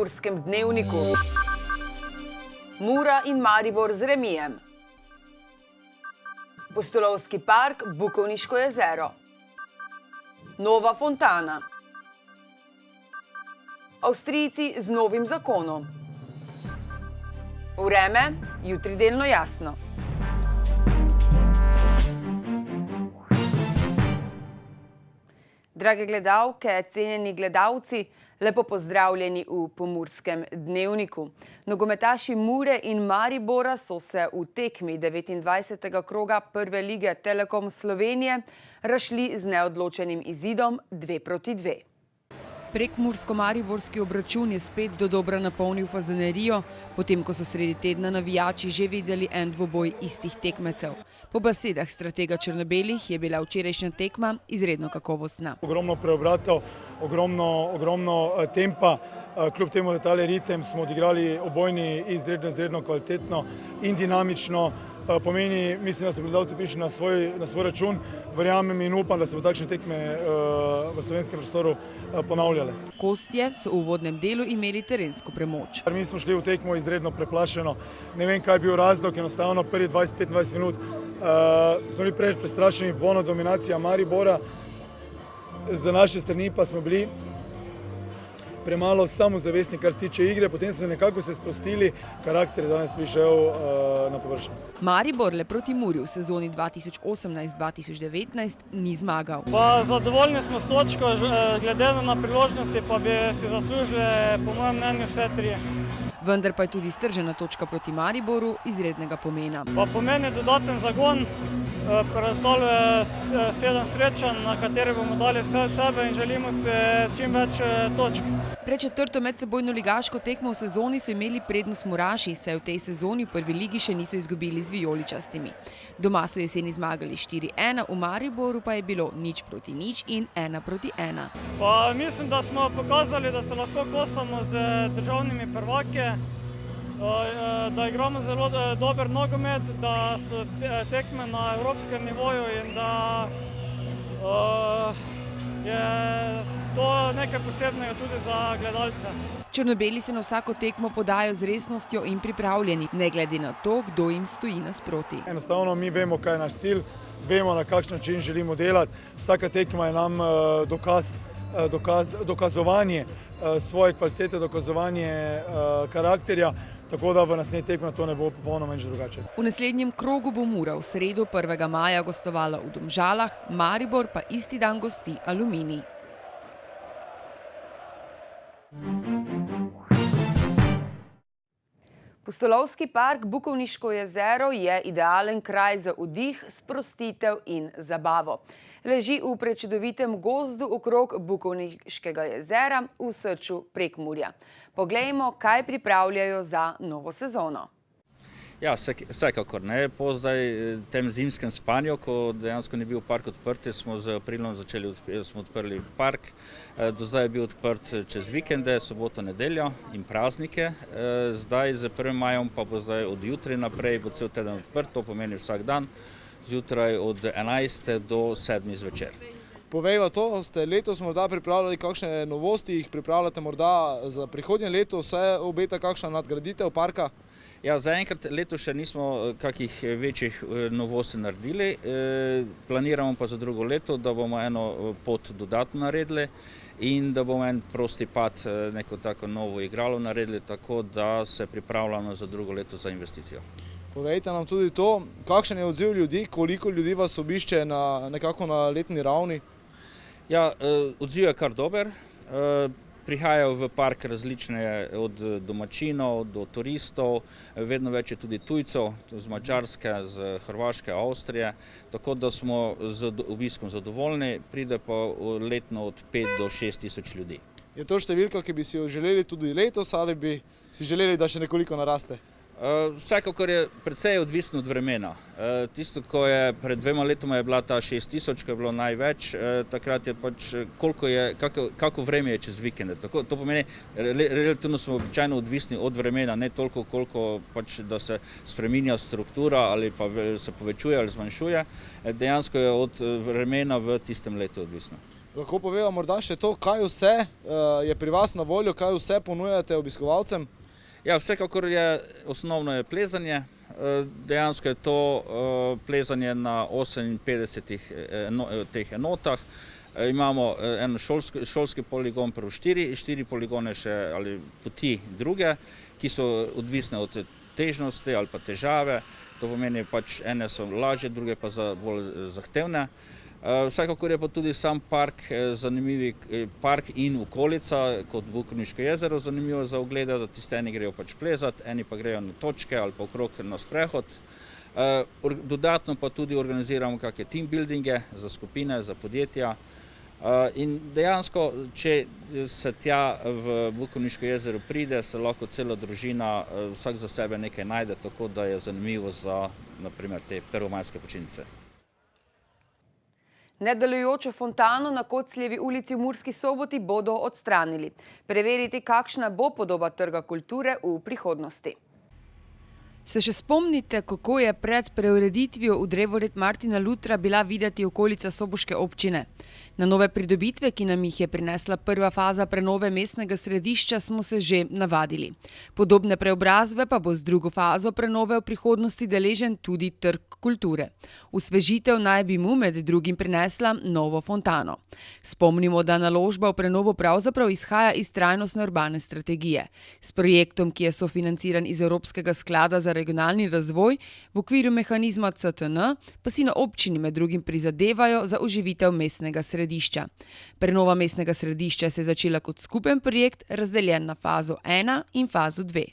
Pomurskem dnevniku. Mura in Maribor z remijem. Pustolovski park, Bukovniško jezero. Nova fontana. Avstrijci z novim zakonom. Vreme, jutri delno jasno. Drage gledalke, cenjeni gledalci, lepo pozdravljeni v Pomurskem dnevniku. Nogometaši Mure in Maribora so se v tekmi 29. kroga Prve lige Telekom Slovenije razšli z neodločenim izidom 2:2. Prekmursko-mariborski obračun je spet dodobra napolnil fazenerijo, potem ko so sredi tedna navijači že videli en dvoboj istih tekmecev. Po besedah stratega črno-belih je bila včerajšnja tekma izredno kakovostna. Ogromno preobratov, ogromno tempa, kljub temu, da tale ritem smo odigrali obojni izredno kvalitetno in dinamično. Pomeni, mislim, da so gledalci prišli na svoj račun, verjamem in upam, da se bo takšne tekme v slovenskem prostoru ponavljale. Gostje so v uvodnem delu imeli terensko premoč. Mi smo šli v tekmo izredno preplašeno, ne vem, kaj je bil razlog, enostavno prvi 20-25 minut smo bili preveč prestrašeni, polna dominacija Maribora, za naše strani pa smo bili premalo samozavestni, kar se tiče igre, potem so nekako se sprostili, karakter je danes prišel na površje. Maribor le proti Muri v sezoni 2018-2019 ni zmagal. Zadovoljni smo s točko, glede na priložnosti pa bi si zaslužili, po mojem mnenju, vse tri. Vendar pa je tudi stržena točka proti Mariboru izrednega pomena. Pomeni dodaten zagon, predstavlja 7 srečanj, na katere bomo dali vse od sebe in želimo si čim več točk. Pred četrto medsebojno ligaško tekmo v sezoni so imeli prednost Muraši, saj v tej sezoni v Prvi ligi še niso izgubili z vijoličastimi. Doma so jeseni zmagali 4:1, v Mariboru pa je bilo 0:0 in 1:1. Mislim, da smo pokazali, da se lahko kosamo z državnimi prvaki, da igramo zelo dober nogomet, da so tekme na evropskem nivoju in da je to nekaj posebnega tudi za gledalce. Črno-beli se na vsako tekmo podajo z resnostjo in pripravljeni, ne glede na to, kdo jim stoji nasproti. Enostavno mi vemo, kaj je naš cilj, vemo, na kakšen način želimo delati. Vsaka tekma je nam dokazovanje svoje kvalitete, dokazovanje karakterja, tako da v naslednji tekmi to ne bo popolnoma nič drugače. V naslednjem krogu bo Mura v sredo 1. maja gostovala v Domžalah, Maribor pa isti dan gosti Aluminij. Pustolovski park, Bukovniško jezero je idealen kraj za oddih, sprostitev in zabavo. Leži v prečudovitem gozdu okrog Bukovniškega jezera v srču Prekmurja. Poglejmo, kaj pripravljajo za novo sezono. Ja, vsekakor ne. Po tem zimskem spanju, ko dejansko ni bil park odprt, smo z aprilom odprli park. Do zdaj je bil odprt čez vikende, soboto, nedeljo in praznike. Zdaj z 1. majem pa bo zdaj od jutri naprej bo cel teden odprt, to pomeni vsak dan, zjutraj od 11. do 7. zvečer. Povejva to, ste letos morda pripravljali kakšne novosti, jih pripravljate morda za prihodnje leto, se obeta kakšna nadgraditev parka? Ja, zaenkrat letos še nismo kakih večjih novosti naredili, planiramo pa za drugo leto, da bomo eno pot dodatno naredili in da bomo en prosti pad, neko tako novo igralo naredili, tako da se pripravljamo za drugo leto za investicijo. Povejte nam tudi to, kakšen je odziv ljudi, koliko ljudi vas obišče nekako na letni ravni? Ja, odziv je kar dober. Prihajajo v park različne od domačinov do turistov, vedno več je tudi tujcev z Madžarske, z Hrvaške, Avstrije, tako da smo z obiskom zadovoljni, pride pa letno od 5 do 6 tisoč ljudi. Je to številka, ki bi si jo želeli tudi letos ali bi si želeli, da še nekoliko naraste? Vsekakor je precej odvisno od vremena. Tisto, ko je pred 2 letoma je bila ta 6 tisoč, ko je bilo največ, takrat je pač kako vreme je čez vikende. To pomeni, relativno smo običajno odvisni od vremena, ne toliko, koliko pač, da se spreminja struktura ali pa se povečuje ali zmanjšuje. Dejansko je od vremena v tistem letu odvisno. Lahko poveva morda še to, kaj vse je pri vas na voljo, kaj vse ponujate obiskovalcem? Ja, vsekakor osnovno je plezanje. Dejansko je to plezanje na 58 teh enotah. Imamo en šolski poligon, prvo 4 poligone še ali poti druge, ki so odvisne od težnosti ali pa težave. To pomeni pač ene so lažje, druge pa bolj zahtevne. Vsekakor je pa tudi sam park zanimivi, park in okolica kot Bukovniško jezero zanimivo za oglede, da tisti eni grejo pač plezati, eni pa grejo na točke ali pa okrog na sprehod. Dodatno pa tudi organiziramo kakšne team buildinge za skupine, za podjetja. In dejansko, če se tja v Bukovniško jezero pride, se lahko cela družina vsak za sebe nekaj najde, tako da je zanimivo za, naprimer, te prvomajske počitnice. Nedelujočo fontano na Kocljevi ulici v Murski Soboti bodo odstranili. Preveriti, kakšna bo podoba trga kulture v prihodnosti. Se še spomnite, kako je pred preureditvijo v drevored Martina Lutra bila videti okolica soboške občine? Na nove pridobitve, ki nam jih je prinesla prva faza prenove mestnega središča, smo se že navadili. Podobne preobrazbe pa bo z drugo fazo prenove v prihodnosti deležen tudi trg kulture. Osvežitev naj bi mu med drugim prinesla novo fontano. Spomnimo, da naložba v prenovo pravzaprav izhaja iz trajnostne urbane strategije. S projektom, ki je sofinanciran iz Evropskega sklada za regionalni razvoj, v okviru mehanizma CTN, pa si na občini med drugim prizadevajo za oživitev mestnega središča. Prenova mestnega središča se je začela kot skupen projekt, razdeljen na fazo 1 in fazo 2.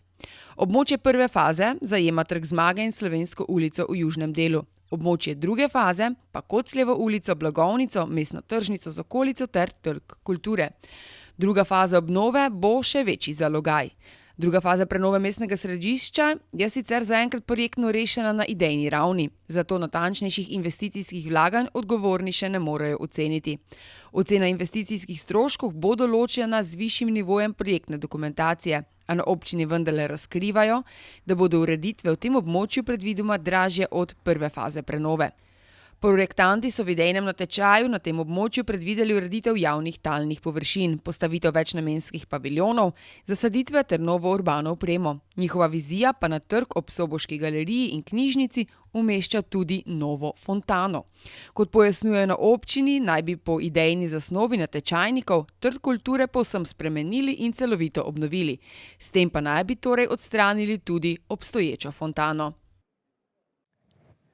Območje prve faze zajema Trg Zmage in Slovensko ulico v južnem delu. Območje druge faze pa Kocljevo ulico, Blagovnico, mestno tržnico z okolico ter Trg kulture. Druga faza obnove bo še večji zalogaj. Druga faza prenove mestnega središča je sicer zaenkrat projektno rešena na idejni ravni, zato natančnejših investicijskih vlaganj odgovorni še ne morejo oceniti. Ocena investicijskih stroškov bo določena z višjim nivojem projektne dokumentacije, a na občini vendarle razkrivajo, da bodo ureditve v tem območju predvidoma dražje od prve faze prenove. Projektanti so v idejnem natečaju na tem območju predvideli ureditev javnih talnih površin, postavitev večnamenskih paviljonov, zasaditve ter novo urbano opremo. Njihova vizija pa na trg ob Soboški galeriji in knjižnici umešča tudi novo fontano. Kot pojasnjujejo na občini, naj bi po idejni zasnovi natečajnikov trg kulture povsem spremenili in celovito obnovili. S tem pa naj bi torej odstranili tudi obstoječo fontano.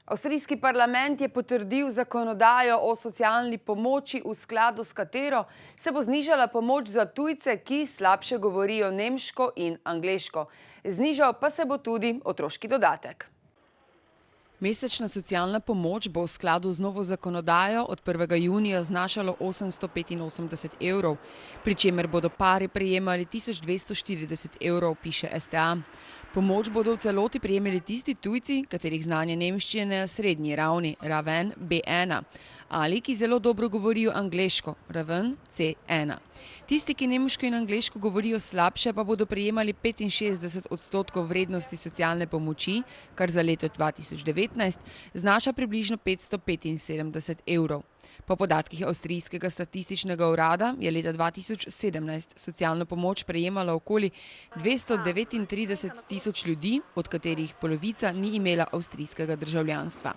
Avstrijski parlament je potrdil zakonodajo o socialni pomoči, v skladu s katero se bo znižala pomoč za tujce, ki slabše govorijo nemško in angleško. Znižal pa se bo tudi otroški dodatek. Mesečna socialna pomoč bo v skladu z novo zakonodajo od 1. junija znašalo 885 evrov, pri čemer bodo pari prejemali 1240 evrov, piše STA. Pomoč bodo v celoti prejemali tisti tujci, katerih znanje nemščine na srednji ravni, raven B1, ali ki zelo dobro govorijo angleško, raven C1. Tisti, ki nemško in angleško govorijo slabše, pa bodo prejemali 65% vrednosti socialne pomoči, kar za leto 2019 znaša približno 575 evrov. Po podatkih Avstrijskega statističnega urada je leta 2017 socialno pomoč prejemalo okoli 239 tisoč ljudi, od katerih polovica ni imela avstrijskega državljanstva.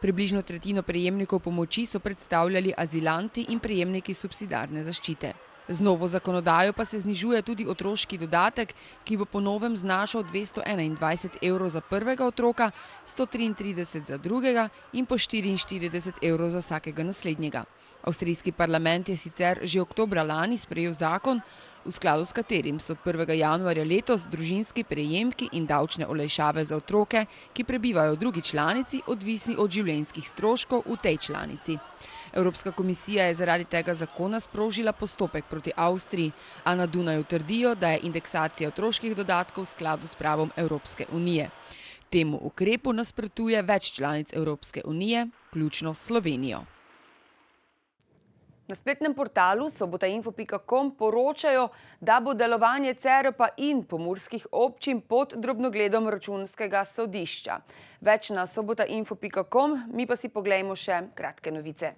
Približno tretjino prejemnikov pomoči so predstavljali azilanti in prejemniki subsidiarne zaščite. Z novo zakonodajo pa se znižuje tudi otroški dodatek, ki bo po novem znašal 221 evrov za prvega otroka, 133 za drugega in po 44 evrov za vsakega naslednjega. Avstrijski parlament je sicer že oktobra lani sprejel zakon, v skladu s katerim so od 1. januarja letos družinski prejemki in davčne olajšave za otroke, ki prebivajo v drugi članici, odvisni od življenjskih stroškov v tej članici. Evropska komisija je zaradi tega zakona sprožila postopek proti Avstriji, a na Dunaju trdijo, da je indeksacija otroških dodatkov v skladu s pravom Evropske unije. Temu ukrepu nasprotuje več članic Evropske unije, vključno s Slovenijo. Na spletnem portalu sobotainfo.com poročajo, da bo delovanje CERP-a in pomurskih občin pod drobnogledom Računskega sodišča. Več na sobotainfo.com, mi pa si poglejmo še kratke novice.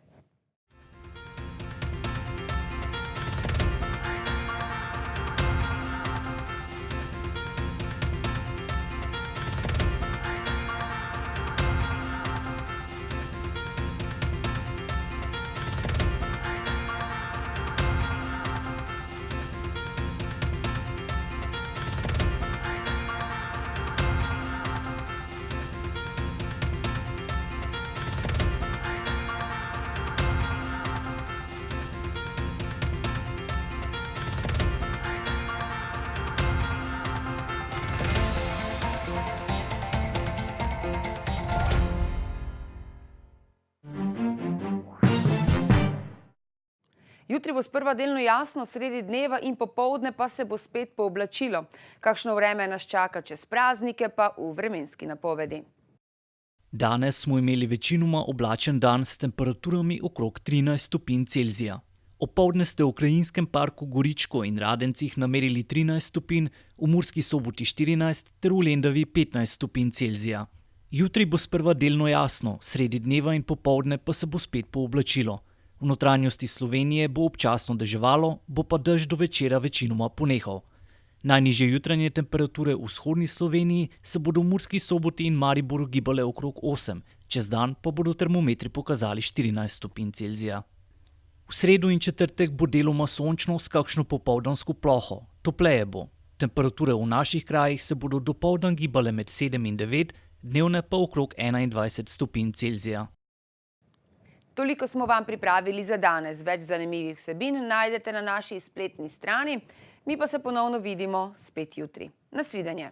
Jutri bo sprva delno jasno, sredi dneva in popoldne pa se bo spet pooblačilo. Kakšno vreme nas čaka čez praznike, pa v vremenski napovedi. Danes smo imeli večinoma oblačen dan s temperaturami okrog 13 stopinj Celzija. Opoldne ste v Krajinskem parku Goričko in Radencih namerili 13 stopinj, v Murski Soboti 14 ter v Lendavi 15 stopinj Celzija. Jutri bo sprva delno jasno, sredi dneva in popoldne pa se bo spet pooblačilo. V notranjosti Slovenije bo občasno deževalo, bo pa dež do večera večinoma ponehal. Najnižje jutranje temperature v vzhodni Sloveniji se bodo v Murski Soboti in Mariboru gibale okrog 8, čez dan pa bodo termometri pokazali 14 stopinj Celzija. V sredo in četrtek bo deloma sončno s kakšno popoldansko ploho. Topleje bo. Temperature v naših krajih se bodo dopoldan gibale med 7 in 9, dnevne pa okrog 21 stopinj Celzija. Toliko smo vam pripravili za danes. Več zanimivih vsebin najdete na naši spletni strani. Mi pa se ponovno vidimo spet jutri. Nasvidenje.